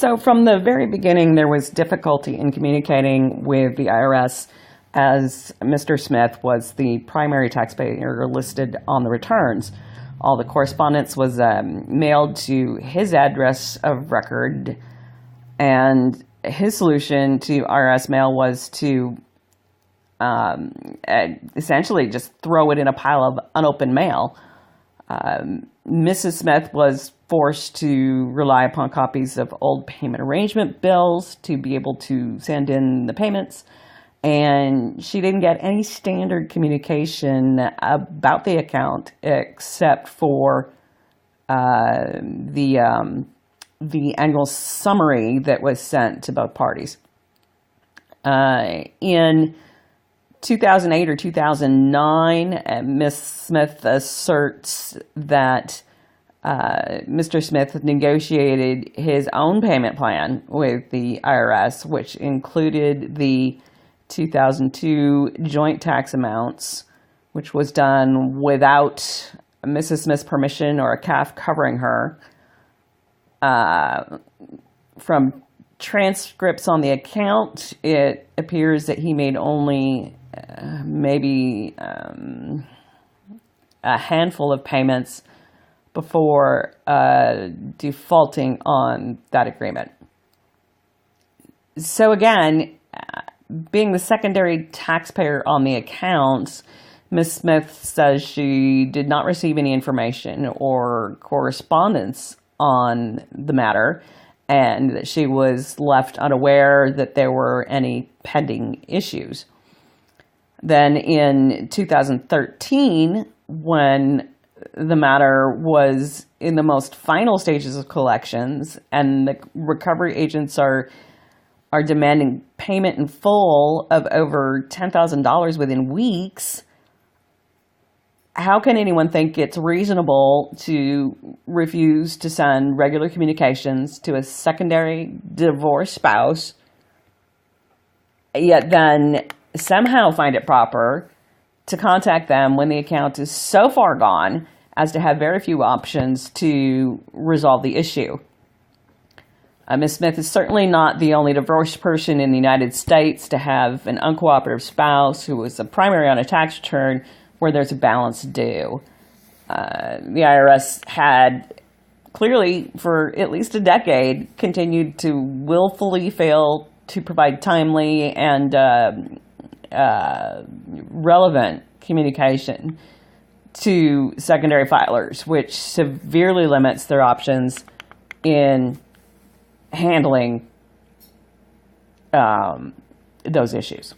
So from the very beginning, there was difficulty in communicating with the IRS, as Mr. Smith was the primary taxpayer listed on the returns. All the correspondence was mailed to his address of record, and his solution to IRS mail was to essentially just throw it in a pile of unopened mail. Mrs. Smith was forced to rely upon copies of old payment arrangement bills to be able to send in the payments, and she didn't get any standard communication about the account except for the annual summary that was sent to both parties. In 2008 or 2009, Ms. Smith asserts that Mr. Smith negotiated his own payment plan with the IRS, which included the 2002 joint tax amounts, which was done without Mrs. Smith's permission or a CAF covering her. From transcripts on the account, it appears that he made only maybe a handful of payments before defaulting on that agreement. So again, being the secondary taxpayer on the accounts, Ms. Smith says she did not receive any information or correspondence on the matter, and that she was left unaware that there were any pending issues. Then in 2013, when the matter was in the most final stages of collections and the recovery agents are demanding payment in full of over $10,000 within weeks, how can anyone think it's reasonable to refuse to send regular communications to a secondary divorced spouse, yet then somehow find it proper to contact them when the account is so far gone as to have very few options to resolve the issue? Ms. Smith is certainly not the only divorced person in the United States to have an uncooperative spouse who was a primary on a tax return where there's a balance due. The IRS had clearly, for at least a decade, continued to willfully fail to provide timely and relevant communication to secondary filers, which severely limits their options in handling those issues.